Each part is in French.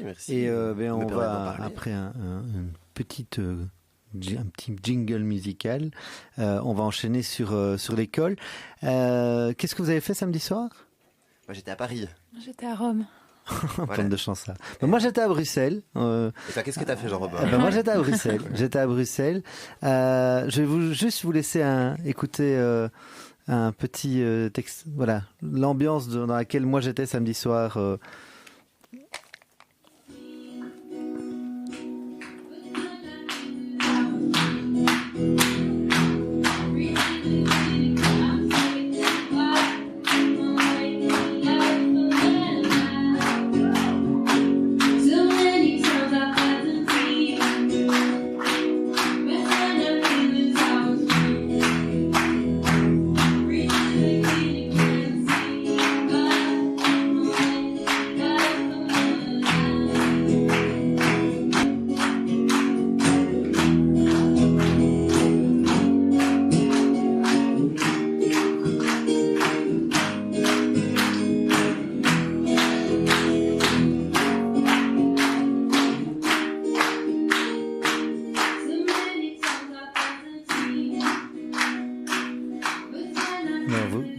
Merci. Et on va, après un petit jingle musical, on va enchaîner sur l'école. Qu'est-ce que vous avez fait samedi soir ? Moi, j'étais à Paris. J'étais à Rome. Plein de chance là. Moi j'étais à Bruxelles. Et toi, qu'est-ce que t'as fait, Jean-Robert ? Moi j'étais à Bruxelles. Je vais juste vous laisser écouter un petit texte. Voilà, l'ambiance dans laquelle moi j'étais samedi soir.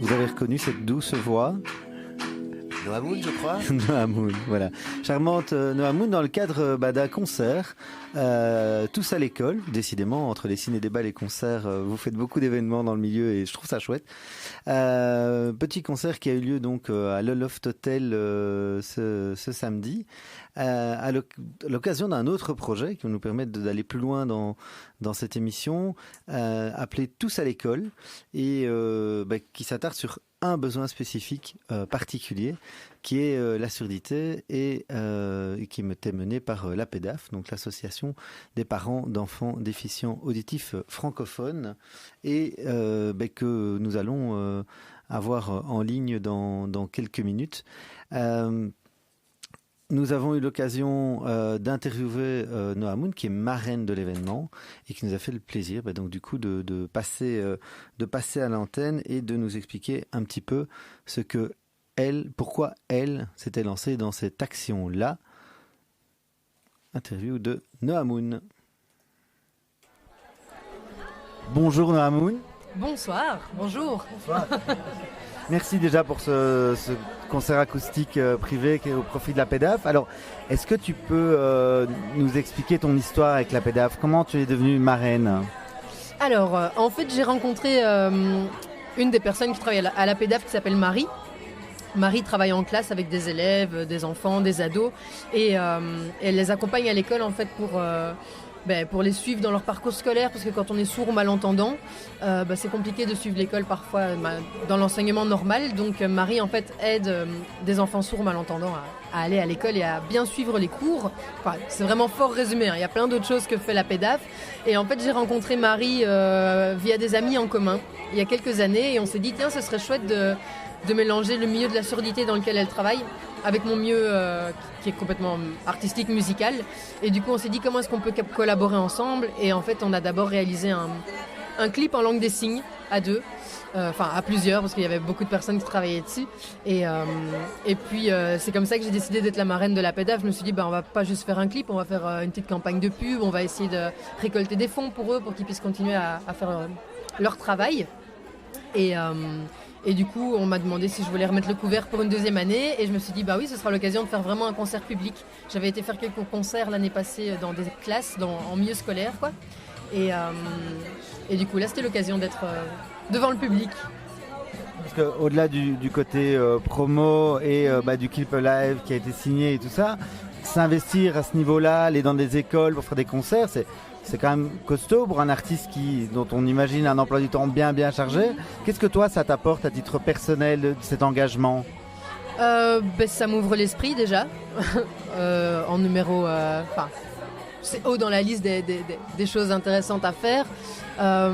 Vous avez reconnu cette douce voix ? Noah Moon, je crois. Noah Moon, voilà. Charmante Noah Moon, dans le cadre d'un concert, tous à l'école. Décidément, entre les ciné-débats et les concerts, vous faites beaucoup d'événements dans le milieu et je trouve ça chouette. Petit concert qui a eu lieu donc à l'Oloft Hotel ce samedi, à l'occasion d'un autre projet qui va nous permettre d'aller plus loin dans cette émission, appelé Tous à l'école, et qui s'attarde sur un besoin spécifique particulier, qui est la surdité, et qui était mené par l'APEDAF, donc l'association des parents d'enfants déficients auditifs francophones, et que nous allons avoir en ligne dans quelques minutes. Nous avons eu l'occasion d'interviewer Noah Moon, qui est marraine de l'événement et qui nous a fait le plaisir donc du coup de passer à l'antenne et de nous expliquer un petit peu pourquoi elle s'était lancée dans cette action-là. Interview de Noah Moon. Bonjour Noah Moon. Bonsoir, bonjour. Bonsoir. Merci déjà pour ce concert acoustique privé qui est au profit de la PEDAF. Alors, est-ce que tu peux nous expliquer ton histoire avec la PEDAF ? Comment tu es devenue marraine ? Alors, en fait, j'ai rencontré une des personnes qui travaille à la PEDAF qui s'appelle Marie. Marie travaille en classe avec des élèves, des enfants, des ados, et elle les accompagne à l'école en fait pour les suivre dans leur parcours scolaire, parce que quand on est sourd ou malentendant, c'est compliqué de suivre l'école parfois dans l'enseignement normal. Donc Marie en fait aide des enfants sourds ou malentendants à aller à l'école et à bien suivre les cours. Enfin, c'est vraiment fort résumé, hein. Il y a plein d'autres choses que fait la PEDAF. Et en fait j'ai rencontré Marie via des amis en commun il y a quelques années, et on s'est dit tiens, ce serait chouette de mélanger le milieu de la surdité dans lequel elle travaille avec mon milieu qui est complètement artistique, musical. Et du coup, on s'est dit comment est-ce qu'on peut collaborer ensemble. Et en fait, on a d'abord réalisé un clip en langue des signes à deux, à plusieurs, parce qu'il y avait beaucoup de personnes qui travaillaient dessus. Et puis, c'est comme ça que j'ai décidé d'être la marraine de la PEDAF. Je me suis dit, on va pas juste faire un clip, on va faire une petite campagne de pub, on va essayer de récolter des fonds pour eux, pour qu'ils puissent continuer à faire leur travail. Et du coup, on m'a demandé si je voulais remettre le couvert pour une deuxième année. Et je me suis dit, oui, ce sera l'occasion de faire vraiment un concert public. J'avais été faire quelques concerts l'année passée dans des classes, en milieu scolaire, quoi. Et du coup, là, c'était l'occasion d'être devant le public. Parce qu'au-delà du côté promo et du clip live qui a été signé et tout ça, s'investir à ce niveau-là, aller dans des écoles pour faire des concerts, c'est quand même costaud pour un artiste dont on imagine un emploi du temps bien chargé. Qu'est-ce que toi, ça t'apporte à titre personnel, cet engagement ? Ça m'ouvre l'esprit déjà. En numéro... c'est haut dans la liste des choses intéressantes à faire. En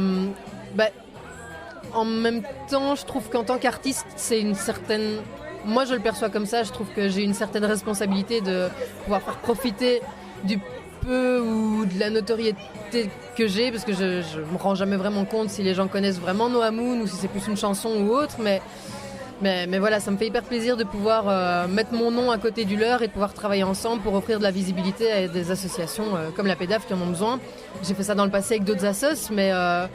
même temps, je trouve qu'en tant qu'artiste, c'est une certaine... Moi, je le perçois comme ça. Je trouve que j'ai une certaine responsabilité de pouvoir faire profiter du peu ou de la notoriété que j'ai, parce que je me rends jamais vraiment compte si les gens connaissent vraiment Noah Moon ou si c'est plus une chanson ou autre, mais Mais voilà, ça me fait hyper plaisir de pouvoir mettre mon nom à côté du leur et de pouvoir travailler ensemble pour offrir de la visibilité à des associations comme la PEDAF qui en ont besoin. J'ai fait ça dans le passé avec d'autres assos, mais là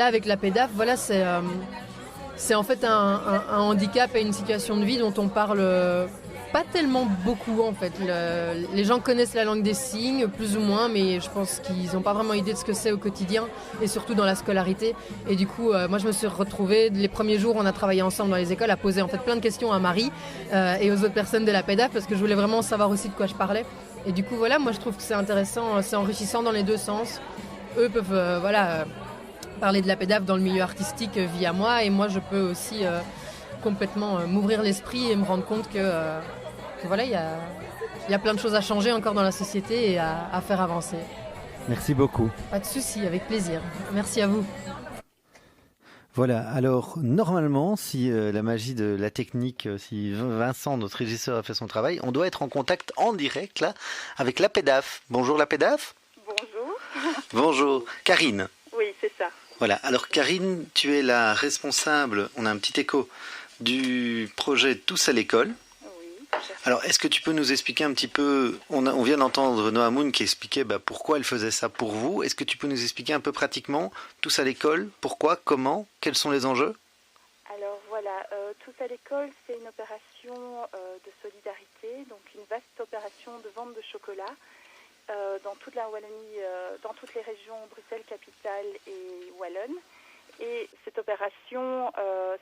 avec la PEDAF, voilà, c'est en fait un handicap et une situation de vie dont on parle pas tellement beaucoup en fait. Les gens connaissent la langue des signes, plus ou moins, mais je pense qu'ils n'ont pas vraiment idée de ce que c'est au quotidien et surtout dans la scolarité. Et du coup, moi je me suis retrouvée, les premiers jours on a travaillé ensemble dans les écoles, à poser en fait plein de questions à Marie et aux autres personnes de la PEDAF parce que je voulais vraiment savoir aussi de quoi je parlais. Et du coup voilà, moi je trouve que c'est intéressant, c'est enrichissant dans les deux sens. Eux peuvent parler de la PEDAF dans le milieu artistique via moi et moi je peux aussi complètement m'ouvrir l'esprit et me rendre compte que voilà, il y a plein de choses à changer encore dans la société et à faire avancer. Merci beaucoup. Pas de souci, avec plaisir. Merci à vous. Voilà, alors normalement, si la magie de la technique, si Vincent, notre régisseur, a fait son travail, on doit être en contact en direct là avec la PEDAF. Bonjour la PEDAF. Bonjour. Bonjour. Karine. Oui, c'est ça. Voilà, alors Karine, tu es la responsable, on a un petit écho, du projet Tous à l'école. Alors, est-ce que tu peux nous expliquer un petit peu, on vient d'entendre Noah Moon qui expliquait pourquoi elle faisait ça pour vous. Est-ce que tu peux nous expliquer un peu pratiquement, Tous à l'école, pourquoi, comment, quels sont les enjeux? Alors voilà, Tous à l'école, c'est une opération de solidarité, donc une vaste opération de vente de chocolat dans toute la Wallonie, dans toutes les régions Bruxelles-Capitale et Wallonne. Et cette opération,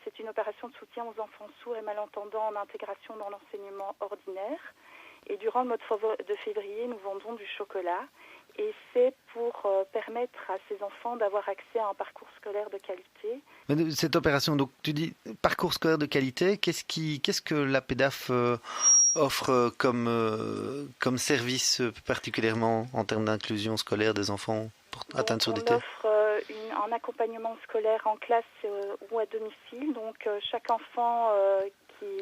c'est une opération de soutien aux enfants sourds et malentendants en intégration dans l'enseignement ordinaire. Et durant le mois de février, nous vendons du chocolat. Et c'est pour permettre à ces enfants d'avoir accès à un parcours scolaire de qualité. Mais cette opération, donc tu dis parcours scolaire de qualité, qu'est-ce que la PEDAF offre comme service particulièrement en termes d'inclusion scolaire des enfants atteints de surdité? On offre un accompagnement scolaire en classe ou à domicile. Donc chaque enfant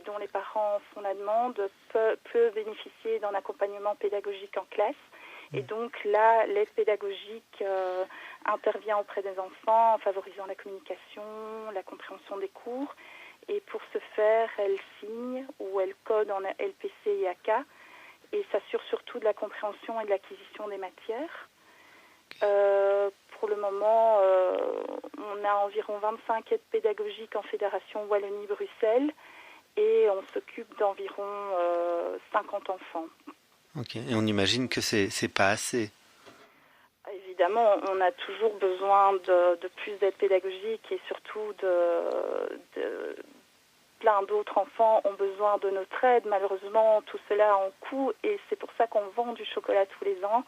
dont les parents font la demande peut bénéficier d'un accompagnement pédagogique en classe. Et donc là, l'aide pédagogique intervient auprès des enfants en favorisant la communication, la compréhension des cours. Et pour ce faire, elle signe ou elle code en LPC et AK et s'assure surtout de la compréhension et de l'acquisition des matières. Pour le moment, on a environ 25 aides pédagogiques en Fédération Wallonie-Bruxelles et on s'occupe d'environ 50 enfants. Ok, et on imagine que c'est pas assez. Évidemment, on a toujours besoin de plus d'aide pédagogique et surtout plein d'autres enfants ont besoin de notre aide. Malheureusement, tout cela a un coût et c'est pour ça qu'on vend du chocolat tous les ans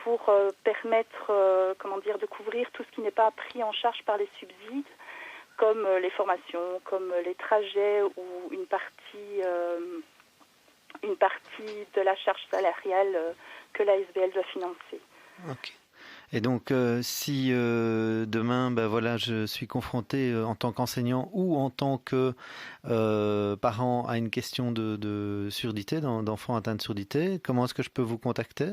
pour permettre de couvrir tout ce qui n'est pas pris en charge par les subsides, comme les formations, comme les trajets ou une partie de la charge salariale que l'ASBL doit financer. Ok. Et donc, si demain, je suis confronté en tant qu'enseignant ou en tant que parent à une question de surdité, d'enfants atteints de surdité, comment est-ce que je peux vous contacter?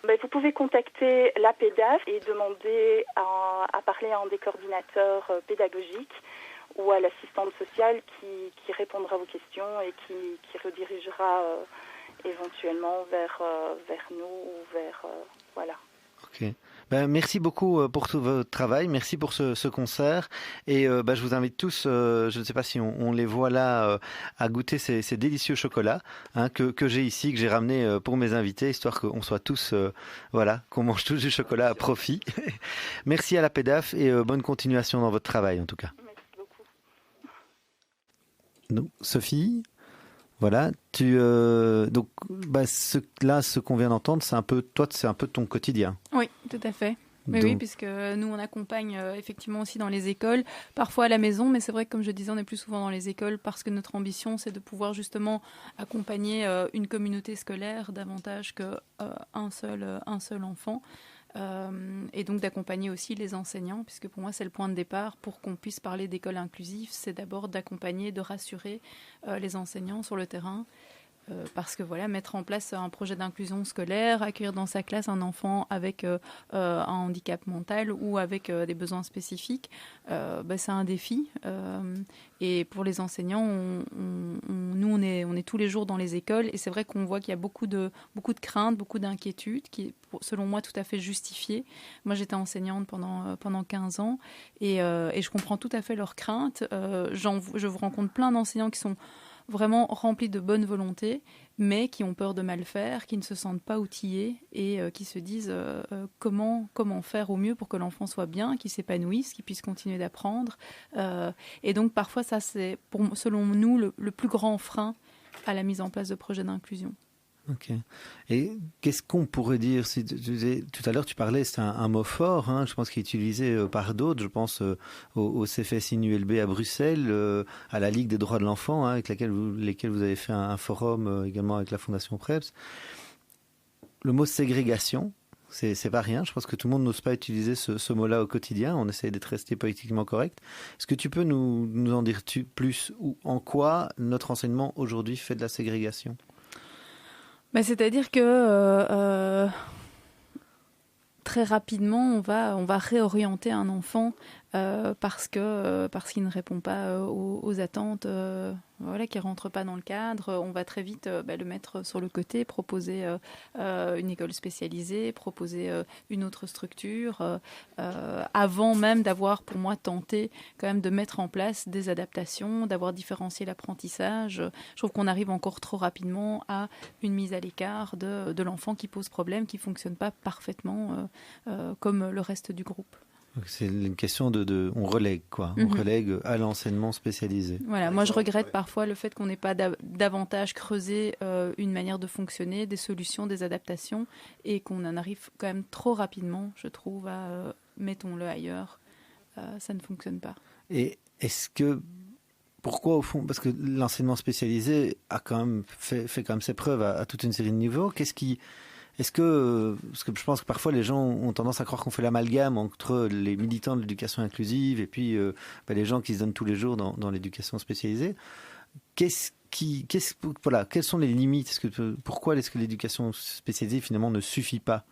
Vous pouvez contacter la PEDAF et demander à parler à un des coordinateurs pédagogiques ou à l'assistante sociale qui répondra à vos questions et qui redirigera éventuellement vers nous ou vers... voilà. Ok. Merci beaucoup pour tout votre travail, merci pour ce concert et je vous invite tous, je ne sais pas si on les voit là, à goûter ces délicieux chocolats que j'ai ici, que j'ai ramené pour mes invités, histoire qu'on soit tous, qu'on mange tous du chocolat à profit. Merci à la PEDAF et bonne continuation dans votre travail en tout cas. Merci beaucoup. Donc, Sophie, voilà, ce qu'on vient d'entendre, c'est un peu ton quotidien. Oui, tout à fait. Mais oui, puisque nous, on accompagne effectivement aussi dans les écoles, parfois à la maison, mais c'est vrai que, comme je disais, on est plus souvent dans les écoles parce que notre ambition, c'est de pouvoir justement accompagner une communauté scolaire davantage qu'un seul enfant. Et donc d'accompagner aussi les enseignants, puisque pour moi, c'est le point de départ pour qu'on puisse parler d'école inclusive, c'est d'abord d'accompagner, de rassurer les enseignants sur le terrain. Parce que voilà, mettre en place un projet d'inclusion scolaire, accueillir dans sa classe un enfant avec un handicap mental ou avec des besoins spécifiques, c'est un défi. Et pour les enseignants, nous, on est tous les jours dans les écoles et c'est vrai qu'on voit qu'il y a beaucoup de craintes, beaucoup d'inquiétudes qui est, selon moi, tout à fait justifiée. Moi, j'étais enseignante pendant 15 ans et je comprends tout à fait leurs craintes. Je vous rencontre plein d'enseignants qui sont vraiment remplis de bonne volonté, mais qui ont peur de mal faire, qui ne se sentent pas outillés et qui se disent comment faire au mieux pour que l'enfant soit bien, qu'il s'épanouisse, qu'il puisse continuer d'apprendre. Et donc parfois ça c'est, selon nous, le plus grand frein à la mise en place de projets d'inclusion. Ok. Et qu'est-ce qu'on pourrait dire tout à l'heure, tu parlais, c'est un mot fort, je pense qu'il est utilisé par d'autres. Je pense au CFS-INULB à Bruxelles, à la Ligue des droits de l'enfant, avec lesquels vous avez fait un forum également avec la Fondation Preps. Le mot ségrégation, c'est pas rien. Je pense que tout le monde n'ose pas utiliser ce mot-là au quotidien. On essaie d'être resté politiquement correct. Est-ce que tu peux nous en dire plus ou en quoi notre enseignement aujourd'hui fait de la ségrégation ? C'est-à-dire que très rapidement, on va réorienter un enfant parce qu'il ne répond pas aux attentes, qui ne rentre pas dans le cadre. On va très vite le mettre sur le côté, proposer une école spécialisée, proposer une autre structure, avant même d'avoir, pour moi, tenté quand même de mettre en place des adaptations, d'avoir différencié l'apprentissage. Je trouve qu'on arrive encore trop rapidement à une mise à l'écart de l'enfant qui pose problème, qui ne fonctionne pas parfaitement comme le reste du groupe. C'est une question on relègue quoi, on relègue à l'enseignement spécialisé. Voilà, moi je regrette parfois le fait qu'on n'ait pas davantage creusé une manière de fonctionner, des solutions, des adaptations, et qu'on en arrive quand même trop rapidement, je trouve, à mettons-le ailleurs, ça ne fonctionne pas. Et pourquoi au fond, parce que l'enseignement spécialisé a quand même fait quand même ses preuves à toute une série de niveaux. Parce que je pense que parfois les gens ont tendance à croire qu'on fait l'amalgame entre les militants de l'éducation inclusive et puis les gens qui se donnent tous les jours dans l'éducation spécialisée. Quelles sont les limites ? Pourquoi est-ce que l'éducation spécialisée finalement ne suffit pas ?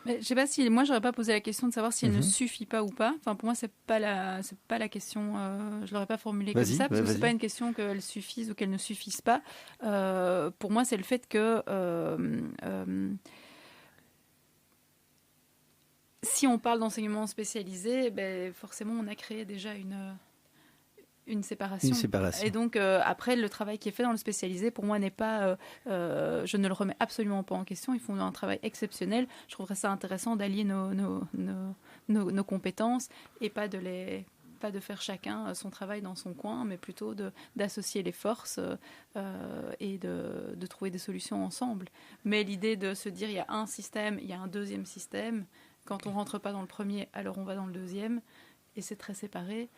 Je ne sais pas si moi j'aurais pas posé la question de savoir si elle ne suffit pas ou pas. Enfin pour moi c'est pas la question. Je l'aurais pas formulée comme ça parce que c'est pas une question qu'elle suffise ou qu'elle ne suffise pas. Pour moi c'est le fait que si on parle d'enseignement spécialisé, forcément on a créé déjà une séparation. Et donc, après, le travail qui est fait dans le spécialisé, pour moi, n'est pas... je ne le remets absolument pas en question. Ils font un travail exceptionnel. Je trouverais ça intéressant d'allier nos compétences et pas de faire chacun son travail dans son coin, mais plutôt d'associer les forces et de trouver des solutions ensemble. Mais l'idée de se dire, il y a un système, il y a un deuxième système. Quand on ne rentre pas dans le premier, alors on va dans le deuxième. Et c'est très séparé.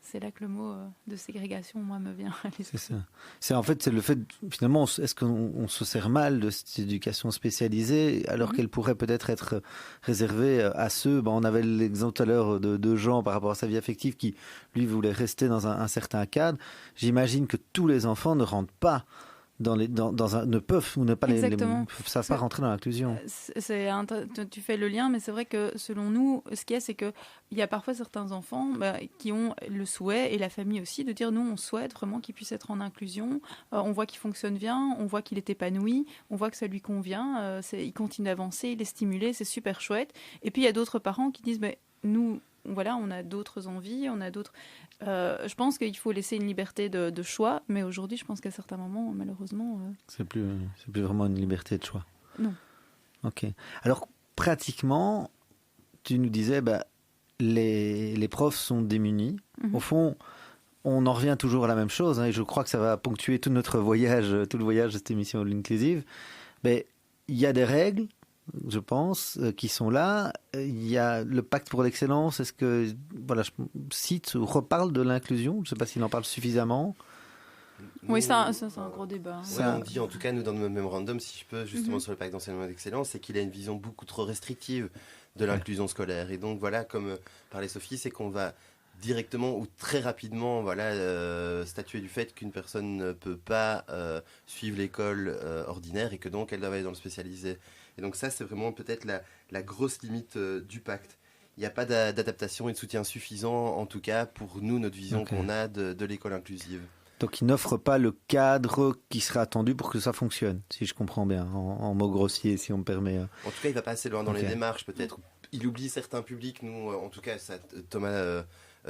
C'est là que le mot de ségrégation, moi, me vient à l'esprit. C'est ça. C'est le fait, finalement, est-ce qu'on se sert mal de cette éducation spécialisée alors qu'elle pourrait peut-être être réservée à ceux... on avait l'exemple tout à l'heure de Jean par rapport à sa vie affective qui, lui, voulait rester dans un certain cadre. J'imagine que tous les enfants ne rentrent pas ne peuvent ou ne pas savent pas rentrer dans l'inclusion. Tu fais le lien, mais c'est vrai que selon nous, ce qu'il y a, c'est qu'il y a parfois certains enfants qui ont le souhait, et la famille aussi, de dire nous, on souhaite vraiment qu'il puisse être en inclusion. On voit qu'il fonctionne bien, on voit qu'il est épanoui, on voit que ça lui convient, il continue d'avancer, il est stimulé, c'est super chouette. Et puis il y a d'autres parents qui disent nous, voilà, on a d'autres envies, on a d'autres... je pense qu'il faut laisser une liberté de choix, mais aujourd'hui, je pense qu'à certains moments, malheureusement... C'est plus vraiment une liberté de choix. Non. Ok. Alors, pratiquement, tu nous disais, les profs sont démunis. Au fond, on en revient toujours à la même chose, et je crois que ça va ponctuer tout le voyage de cette émission de l'Inclusive. Il y a des règles, je pense, qui sont là. Il y a le pacte pour l'excellence. Est-ce que, je cite ou reparle de l'inclusion ? Je ne sais pas s'il en parle suffisamment. Oui, ça c'est un gros débat. On dit, en tout cas, nous, dans notre mémorandum, si je peux, justement, sur le pacte d'enseignement d'excellence, c'est qu'il a une vision beaucoup trop restrictive de l'inclusion scolaire. Et donc, voilà, comme parlait Sophie, c'est qu'on va directement ou très rapidement statuer du fait qu'une personne ne peut pas suivre l'école ordinaire et que donc elle doit aller dans le spécialisé. Et donc ça, c'est vraiment peut-être la grosse limite du pacte. Il n'y a pas d'adaptation et de soutien suffisant, en tout cas pour nous, notre vision qu'on a de l'école inclusive. Donc il n'offre pas le cadre qui serait attendu pour que ça fonctionne, si je comprends bien, en mots grossiers, si on me permet. En tout cas, il ne va pas assez loin dans les démarches, peut-être. Il oublie certains publics, nous, en tout cas, ça, Thomas,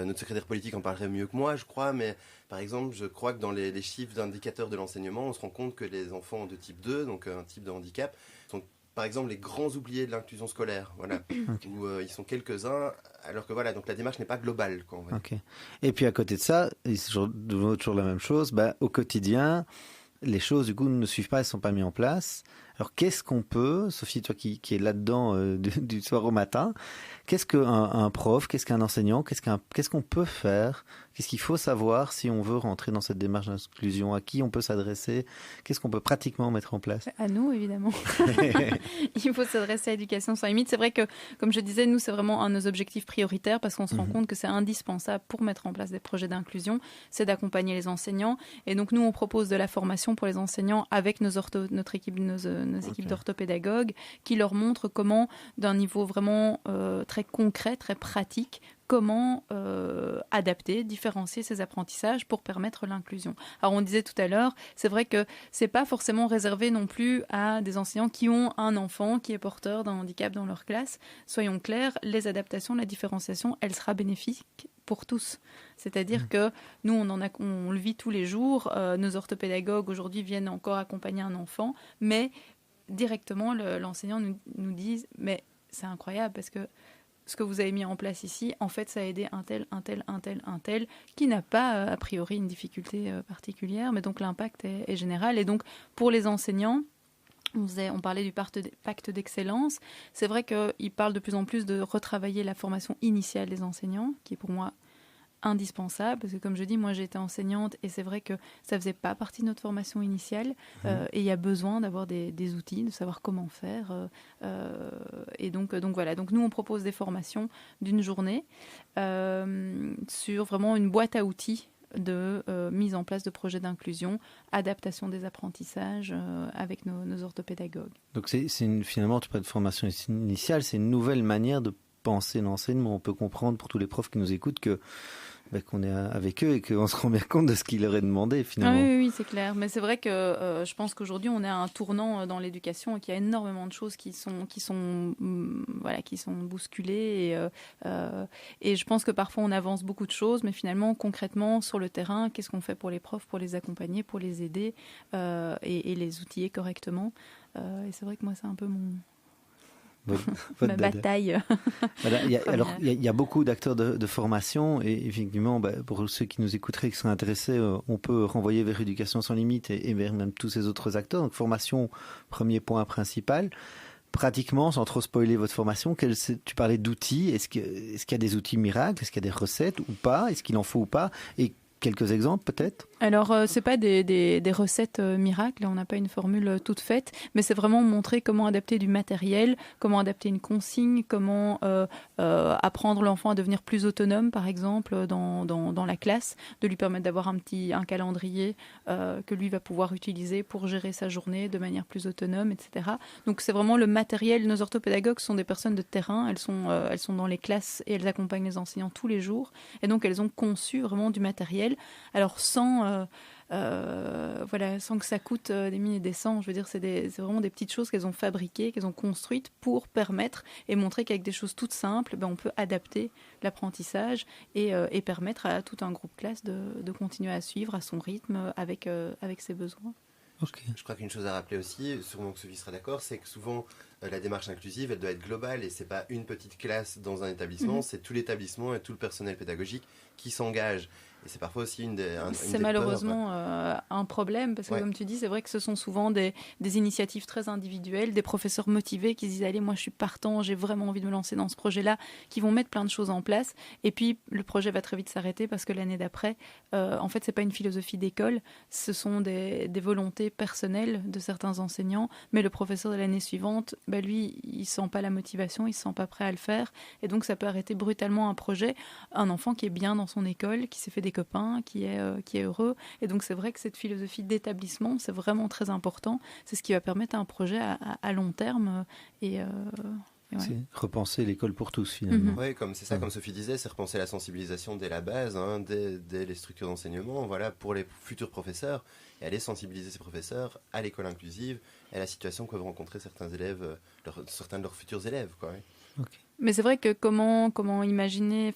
notre secrétaire politique en parlerait mieux que moi, je crois, mais par exemple, je crois que dans les chiffres d'indicateurs de l'enseignement, on se rend compte que les enfants de type 2, donc un type de handicap, sont par exemple les grands oubliés de l'inclusion scolaire, où ils sont quelques-uns, alors que donc la démarche n'est pas globale. Et puis à côté de ça, c'est toujours la même chose, au quotidien, les choses du coup ne suivent pas, elles ne sont pas mises en place. Alors qu'est-ce qu'on peut, Sophie, toi qui est là-dedans du soir au matin, qu'est-ce qu'un prof, qu'est-ce qu'un enseignant, qu'est-ce qu'on peut faire, qu'est-ce qu'il faut savoir si on veut rentrer dans cette démarche d'inclusion, à qui on peut s'adresser, qu'est-ce qu'on peut pratiquement mettre en place? À nous, évidemment. Il faut s'adresser à Éducation sans limite. C'est vrai que, comme je disais, nous, c'est vraiment un de nos objectifs prioritaires parce qu'on se rend compte que c'est indispensable pour mettre en place des projets d'inclusion, c'est d'accompagner les enseignants. Et donc, nous, on propose de la formation pour les enseignants avec notre équipe, nos équipes d'orthopédagogues qui leur montrent comment, d'un niveau vraiment très concret, très pratique, comment adapter, différencier ces apprentissages pour permettre l'inclusion. Alors on disait tout à l'heure, c'est vrai que c'est pas forcément réservé non plus à des enseignants qui ont un enfant qui est porteur d'un handicap dans leur classe. Soyons clairs, les adaptations, la différenciation, elle sera bénéfique pour tous. C'est-à-dire que nous, on le vit tous les jours. Nos orthopédagogues aujourd'hui viennent encore accompagner un enfant, mais directement l'enseignant nous dit « mais c'est incroyable parce que ce que vous avez mis en place ici, en fait, ça a aidé un tel, qui n'a pas, a priori, une difficulté particulière, mais donc l'impact est général. Et donc, pour les enseignants, on parlait du pacte d'excellence. C'est vrai qu'il parle de plus en plus de retravailler la formation initiale des enseignants, qui est pour moi indispensable, parce que comme je dis, moi j'ai été enseignante et c'est vrai que ça faisait pas partie de notre formation initiale et il y a besoin d'avoir des outils, de savoir comment faire et donc voilà, donc nous on propose des formations d'une journée sur vraiment une boîte à outils de mise en place de projets d'inclusion, adaptation des apprentissages avec nos orthopédagogues. Donc finalement, tu parles de formation initiale, c'est une nouvelle manière de penser l'enseignement. On peut comprendre pour tous les profs qui nous écoutent qu'on est avec eux et qu'on se rend bien compte de ce qu'il leur est demandé finalement. Oui, c'est clair. Mais c'est vrai que je pense qu'aujourd'hui on est à un tournant dans l'éducation et qu'il y a énormément de choses qui sont bousculées et je pense que parfois on avance beaucoup de choses, mais finalement concrètement sur le terrain, qu'est-ce qu'on fait pour les profs, pour les accompagner, pour les aider et les outiller correctement. Et c'est vrai que moi c'est un peu ma bataille. Voilà, il y a beaucoup d'acteurs de formation et effectivement, pour ceux qui nous écouteraient, qui seraient intéressés, on peut renvoyer vers Éducation sans limite et vers même tous ces autres acteurs. Donc formation, premier point principal. Pratiquement, sans trop spoiler votre formation, tu parlais d'outils. Est-ce qu'il y a des outils miracles? Est-ce qu'il y a des recettes ou pas? Est-ce qu'il en faut ou pas? Et quelques exemples peut-être? Alors, c'est pas des recettes miracles, on n'a pas une formule toute faite, mais c'est vraiment montrer comment adapter du matériel, comment adapter une consigne, comment apprendre l'enfant à devenir plus autonome, par exemple, dans la classe, de lui permettre d'avoir un calendrier que lui va pouvoir utiliser pour gérer sa journée de manière plus autonome, etc. Donc, c'est vraiment le matériel. Nos orthopédagogues sont des personnes de terrain, elles sont dans les classes et elles accompagnent les enseignants tous les jours, et donc elles ont conçu vraiment du matériel. Alors, sans que ça coûte des mines et des cents. Je veux dire, c'est vraiment des petites choses qu'elles ont fabriquées, qu'elles ont construites pour permettre et montrer qu'avec des choses toutes simples, on peut adapter l'apprentissage et permettre à tout un groupe classe de continuer à suivre à son rythme avec ses besoins. Okay. Je crois qu'une chose à rappeler aussi, sûrement que Sophie sera d'accord, c'est que souvent la démarche inclusive, elle doit être globale et c'est pas une petite classe dans un établissement, c'est tout l'établissement et tout le personnel pédagogique qui s'engage. Et c'est parfois aussi c'est malheureusement un problème, parce que comme tu dis, c'est vrai que ce sont souvent des initiatives très individuelles, des professeurs motivés qui se disent allez, moi je suis partant, j'ai vraiment envie de me lancer dans ce projet-là, qui vont mettre plein de choses en place, et puis le projet va très vite s'arrêter parce que l'année d'après, en fait, c'est pas une philosophie d'école, ce sont des volontés personnelles de certains enseignants, mais le professeur de l'année suivante, lui, il sent pas la motivation, il se sent pas prêt à le faire, et donc ça peut arrêter brutalement un projet. Un enfant qui est bien dans son école, qui s'est fait des copains, qui est heureux. Et donc c'est vrai que cette philosophie d'établissement, c'est vraiment très important. C'est ce qui va permettre à un projet à long terme. C'est repenser l'école pour tous, finalement. Oui, comme Sophie disait, c'est repenser la sensibilisation dès la base, dès les structures d'enseignement, pour les futurs professeurs, et aller sensibiliser ces professeurs à l'école inclusive et à la situation que peuvent rencontrer certains élèves, certains de leurs futurs élèves, quoi. Okay. Mais c'est vrai que comment imaginer,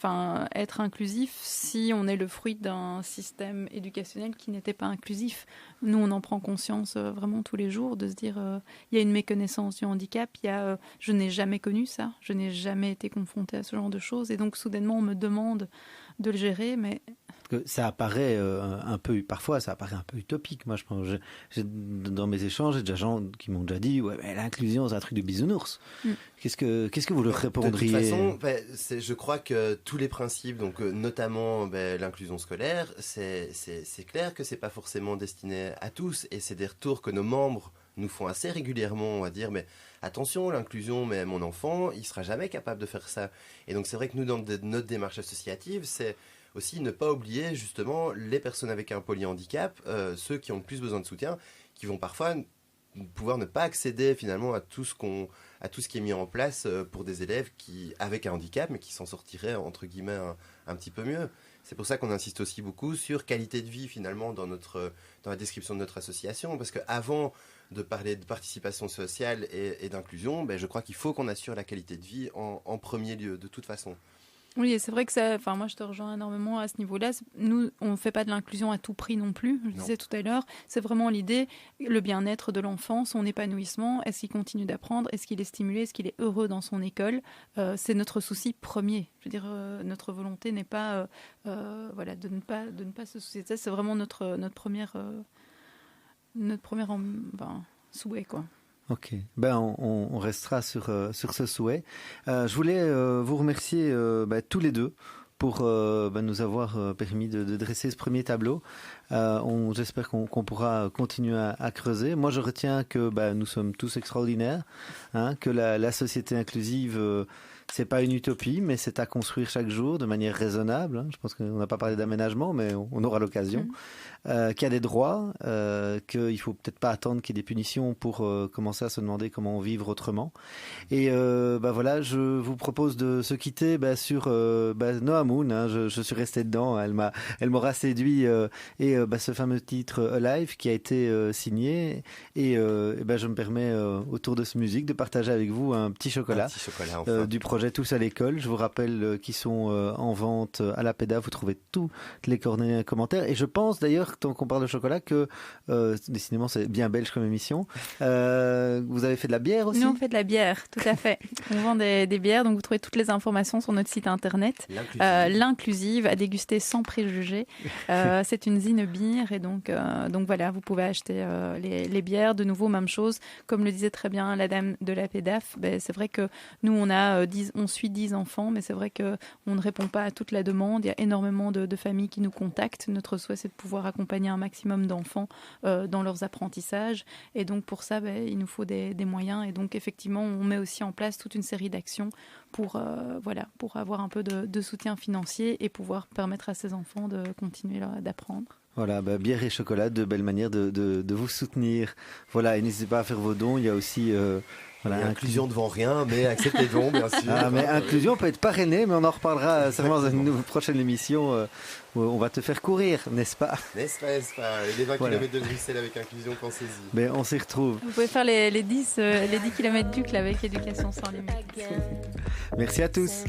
être inclusif si on est le fruit d'un système éducationnel qui n'était pas inclusif. Nous, on en prend conscience vraiment tous les jours, de se dire il y a une méconnaissance du handicap, je n'ai jamais connu ça, je n'ai jamais été confrontée à ce genre de choses, et donc soudainement on me demande de le gérer, mais... Ça apparaît parfois ça apparaît un peu utopique. Moi, je pense, dans mes échanges, j'ai déjà des gens qui m'ont déjà dit ouais, mais l'inclusion, c'est un truc de bisounours. Qu'est-ce que vous leur répondriez? De toute façon, je crois que tous les principes, donc notamment l'inclusion scolaire, c'est clair que c'est pas forcément destiné à tous, et c'est des retours que nos membres nous font assez régulièrement. On va dire mais attention, l'inclusion, mais mon enfant, il sera jamais capable de faire ça. Et donc c'est vrai que nous, dans notre démarche associative, c'est aussi ne pas oublier justement les personnes avec un polyhandicap, ceux qui ont le plus besoin de soutien, qui vont parfois pouvoir ne pas accéder finalement à tout ce qui est mis en place pour des élèves avec un handicap, mais qui s'en sortiraient entre guillemets un petit peu mieux. C'est pour ça qu'on insiste aussi beaucoup sur qualité de vie finalement dans la description de notre association, parce qu'avant de parler de participation sociale et d'inclusion, je crois qu'il faut qu'on assure la qualité de vie en premier lieu, de toute façon. Oui, et c'est vrai que moi je te rejoins énormément à ce niveau-là. Nous, on ne fait pas de l'inclusion à tout prix non plus, je disais tout à l'heure. C'est vraiment l'idée, le bien-être de l'enfant, son épanouissement. Est-ce qu'il continue d'apprendre? Est-ce qu'il est stimulé? Est-ce qu'il est heureux dans son école? C'est notre souci premier. Je veux dire, notre volonté n'est pas de ne pas se soucier de ça. C'est vraiment notre premier souhait, quoi. Ok, on restera sur ce souhait. Je voulais vous remercier tous les deux pour nous avoir permis de dresser ce premier tableau. J'espère qu'on pourra continuer à creuser. Moi, je retiens que nous sommes tous extraordinaires, que la société inclusive, c'est pas une utopie, mais c'est à construire chaque jour de manière raisonnable. Je pense qu'on n'a pas parlé d'aménagement, mais on aura l'occasion. Qu'il y a des droits, qu'il faut peut-être pas attendre qu'il y ait des punitions pour commencer à se demander comment vivre autrement. Et je vous propose de se quitter sur Noah Moon. Je suis resté dedans, elle m'aura séduit, et ce fameux titre Alive qui a été signé. Et je me permets autour de cette musique de partager avec vous un petit chocolat, enfin. Du projet Tous à l'école. Je vous rappelle qu'ils sont en vente à la PEDA. Vous trouvez toutes les coordonnées et commentaires. Et je pense d'ailleurs, tant qu'on parle de chocolat, que décidément c'est bien belge comme émission. Vous avez fait de la bière aussi? Nous on fait de la bière, tout à fait. On vend des bières, donc vous trouvez toutes les informations sur notre site internet. L'inclusive à déguster sans préjugés. C'est une Zine Beer, et donc voilà, vous pouvez acheter les bières. De nouveau, même chose, comme le disait très bien la dame de la PEDAF, c'est vrai que nous on suit 10 enfants, mais c'est vrai qu'on ne répond pas à toute la demande. Il y a énormément de familles qui nous contactent. Notre souhait, c'est de pouvoir accompagner un maximum d'enfants dans leurs apprentissages, et donc pour ça il nous faut des moyens, et donc effectivement on met aussi en place toute une série d'actions pour avoir un peu de soutien financier et pouvoir permettre à ces enfants de continuer d'apprendre. Voilà, bière et chocolat, de belles manières de vous soutenir. Voilà, et n'hésitez pas à faire vos dons. Il y a aussi inclusion devant rien, mais acceptez les dons, bien sûr. Mais inclusion peut être parrainée, mais on en reparlera certainement dans une prochaine émission où on va te faire courir, n'est-ce pas? N'est-ce pas. Les 20 km de Bruxelles avec inclusion, pensez-y. Mais on s'y retrouve. Vous pouvez faire les 10 km d'UCLA avec Éducation sans limite. Merci à tous.